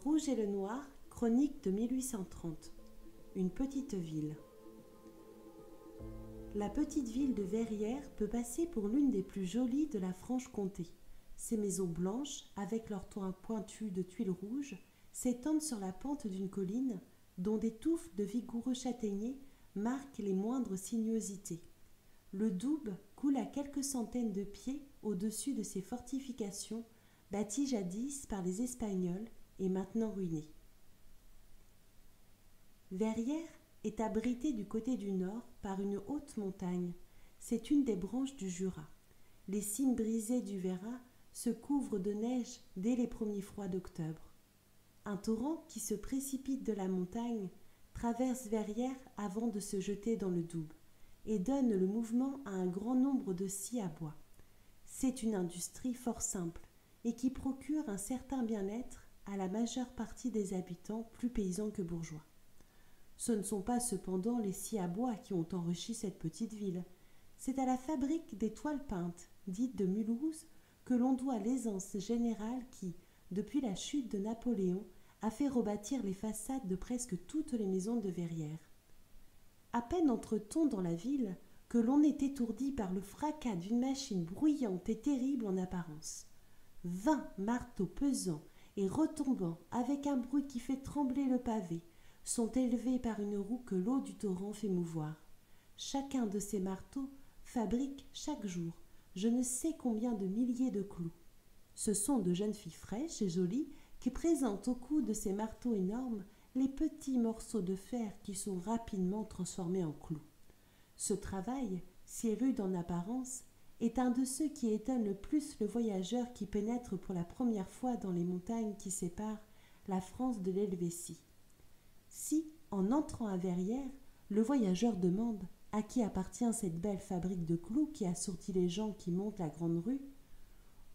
Rouge et le Noir, chronique de 1830. Une petite ville. La petite ville de Verrières peut passer pour l'une des plus jolies de la Franche-Comté. Ses maisons blanches, avec leurs toits pointus de tuiles rouges, s'étendent sur la pente d'une colline dont des touffes de vigoureux châtaigniers marquent les moindres sinuosités. Le Doubs coule à quelques centaines de pieds au-dessus de ces fortifications bâties jadis par les Espagnols et maintenant ruinées. Verrières est abritée du côté du nord par une haute montagne. C'est une des branches du Jura. Les cimes brisées du Verrat se couvrent de neige dès les premiers froids d'octobre. Un torrent qui se précipite de la montagne traverse Verrières avant de se jeter dans le Doubs et donne le mouvement à un grand nombre de scies à bois. C'est une industrie fort simple et qui procure un certain bien-être à la majeure partie des habitants plus paysans que bourgeois. Ce ne sont pas cependant les scies à bois qui ont enrichi cette petite ville. C'est à la fabrique des toiles peintes, dite de Mulhouse, que l'on doit l'aisance générale qui, depuis la chute de Napoléon, a fait rebâtir les façades de presque toutes les maisons de Verrières. À peine entre-t-on dans la ville que l'on est étourdi par le fracas d'une machine bruyante et terrible en apparence. 20 marteaux pesants et retombants, avec un bruit qui fait trembler le pavé, sont élevés par une roue que l'eau du torrent fait mouvoir. Chacun de ces marteaux fabrique chaque jour je ne sais combien de milliers de clous. Ce sont de jeunes filles fraîches et jolies qui présentent au cou de ces marteaux énormes les petits morceaux de fer qui sont rapidement transformés en clous. Ce travail, si rude en apparence, est un de ceux qui étonnent le plus le voyageur qui pénètre pour la première fois dans les montagnes qui séparent la France de l'Helvétie. Si, en entrant à Verrières, le voyageur demande à qui appartient cette belle fabrique de clous qui assourdit les gens qui montent la grande rue,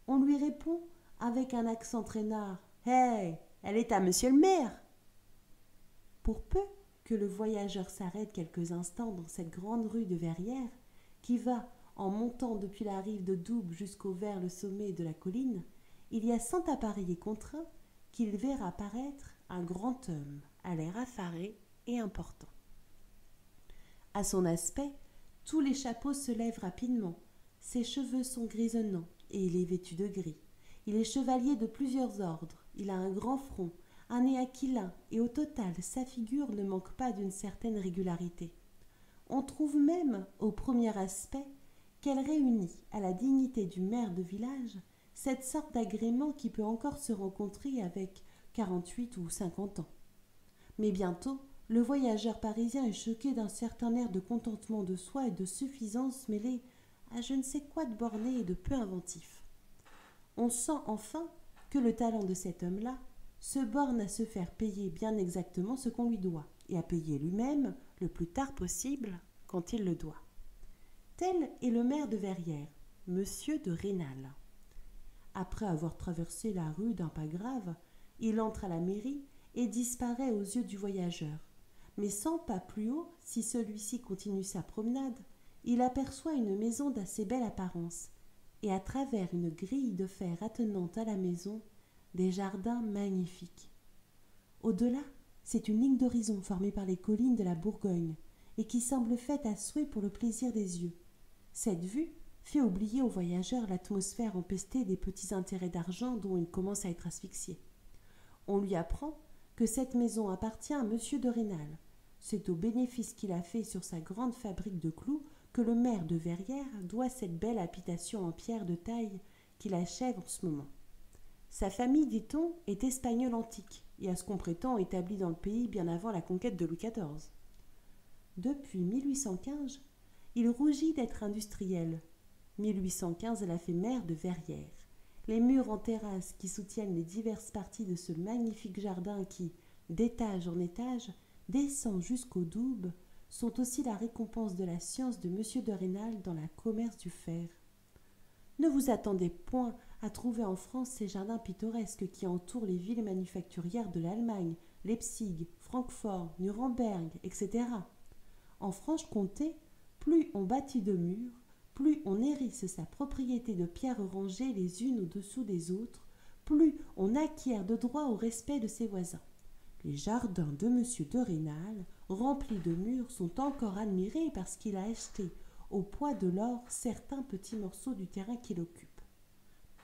on lui répond avec un accent traînard « Hey, elle est à monsieur le maire !» Pour peu que le voyageur s'arrête quelques instants dans cette grande rue de Verrières, qui va, en montant depuis la rive de Doubs vers le sommet de la colline, il y a 100 appareils contraints qu'il verra paraître un grand homme, à l'air effaré et important. À son aspect, tous les chapeaux se lèvent rapidement, ses cheveux sont grisonnants et il est vêtu de gris. Il est chevalier de plusieurs ordres, il a un grand front, un nez aquilin et au total sa figure ne manque pas d'une certaine régularité. On trouve même, au premier aspect, qu'elle réunit à la dignité du maire de village cette sorte d'agrément qui peut encore se rencontrer avec 48 ou 50 ans. Mais bientôt, le voyageur parisien est choqué d'un certain air de contentement de soi et de suffisance mêlé à je ne sais quoi de borné et de peu inventif. On sent enfin que le talent de cet homme-là se borne à se faire payer bien exactement ce qu'on lui doit et à payer lui-même le plus tard possible quand il le doit. Tel est le maire de Verrières, monsieur de Rênal. Après avoir traversé la rue d'un pas grave, il entre à la mairie et disparaît aux yeux du voyageur. Mais 100 pas plus haut, si celui-ci continue sa promenade, il aperçoit une maison d'assez belle apparence, et à travers une grille de fer attenante à la maison, des jardins magnifiques. Au-delà, c'est une ligne d'horizon formée par les collines de la Bourgogne, et qui semble faite à souhait pour le plaisir des yeux. Cette vue fait oublier au voyageur l'atmosphère empestée des petits intérêts d'argent dont il commence à être asphyxié. On lui apprend que cette maison appartient à monsieur de Rênal. C'est au bénéfice qu'il a fait sur sa grande fabrique de clous que le maire de Verrières doit cette belle habitation en pierre de taille qu'il achève en ce moment. Sa famille, dit-on, est espagnole antique et à ce qu'on prétend établie dans le pays bien avant la conquête de Louis XIV. Depuis 1815, il rougit d'être industriel. 1815 l'a fait maire de Verrières. Les murs en terrasse qui soutiennent les diverses parties de ce magnifique jardin qui, d'étage en étage, descend jusqu'au Doubs, sont aussi la récompense de la science de monsieur de Rênal dans la commerce du fer. Ne vous attendez point à trouver en France ces jardins pittoresques qui entourent les villes manufacturières de l'Allemagne, Leipzig, Francfort, Nuremberg, etc. En Franche-Comté, plus on bâtit de murs, plus on hérisse sa propriété de pierres rangées les unes au-dessous des autres, plus on acquiert de droit au respect de ses voisins. Les jardins de M. de Rênal, remplis de murs, sont encore admirés parce qu'il a acheté au poids de l'or certains petits morceaux du terrain qu'il occupe.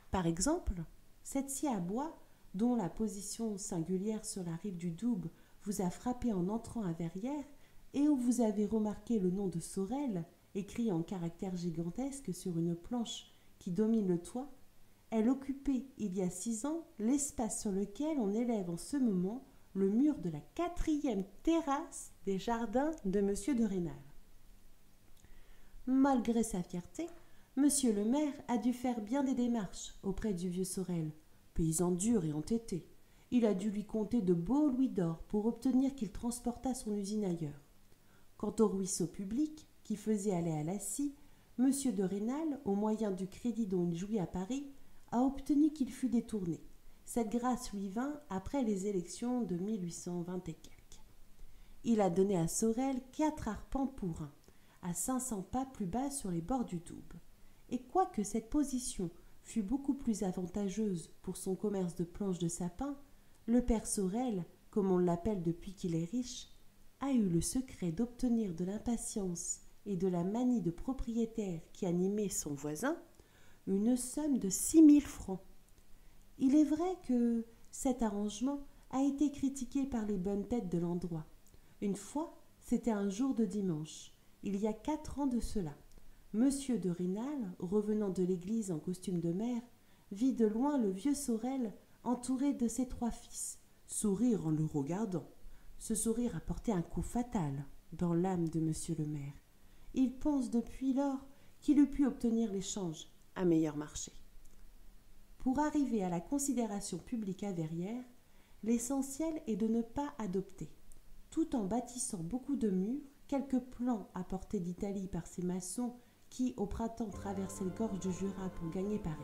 Par exemple, cette scie à bois, dont la position singulière sur la rive du Doubs vous a frappé en entrant à Verrières, et où vous avez remarqué le nom de Sorel, écrit en caractères gigantesques sur une planche qui domine le toit, elle occupait il y a 6 ans l'espace sur lequel on élève en ce moment le mur de la 4e terrasse des jardins de M. de Rênal. Malgré sa fierté, M. le maire a dû faire bien des démarches auprès du vieux Sorel, paysan dur et entêté. Il a dû lui compter de beaux louis d'or pour obtenir qu'il transportât son usine ailleurs. Quant au ruisseau public, qui faisait aller à la scie, M. de Rênal, au moyen du crédit dont il jouit à Paris, a obtenu qu'il fût détourné. Cette grâce lui vint après les élections de 1820 et quelques. Il a donné à Sorel 4 arpents pour 1, à 500 pas plus bas sur les bords du Doubs. Et quoique cette position fût beaucoup plus avantageuse pour son commerce de planches de sapin, le père Sorel, comme on l'appelle depuis qu'il est riche, a eu le secret d'obtenir de l'impatience et de la manie de propriétaire qui animait son voisin une somme de 6 000 francs. Il est vrai que cet arrangement a été critiqué par les bonnes têtes de l'endroit. Une fois, c'était un jour de dimanche, il y a 4 ans de cela. Monsieur de Rênal, revenant de l'église en costume de maire, vit de loin le vieux Sorel entouré de ses 3 fils, sourire en le regardant. Ce sourire a porté un coup fatal dans l'âme de monsieur le maire. Il pense depuis lors qu'il eût pu obtenir l'échange à meilleur marché. Pour arriver à la considération publique à Verrières, l'essentiel est de ne pas adopter, tout en bâtissant beaucoup de murs, quelques plans apportés d'Italie par ces maçons qui, au printemps, traversaient le gorge du Jura pour gagner Paris.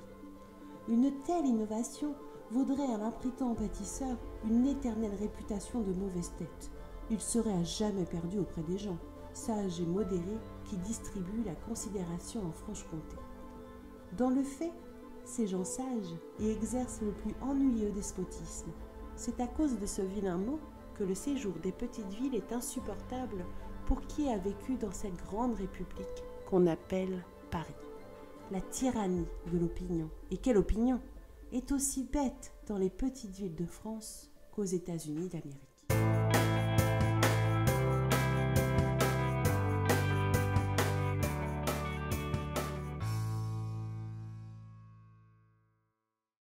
Une telle innovation vaudrait à l'imprétant bâtisseur une éternelle réputation de mauvaise tête. Il serait à jamais perdu auprès des gens, sages et modérés, qui distribuent la considération en Franche-Comté. Dans le fait, ces gens sages y exercent le plus ennuyeux despotisme. C'est à cause de ce vilain mot que le séjour des petites villes est insupportable pour qui a vécu dans cette grande république qu'on appelle Paris. La tyrannie de l'opinion, et quelle opinion, est aussi bête dans les petites villes de France qu'aux États-Unis d'Amérique.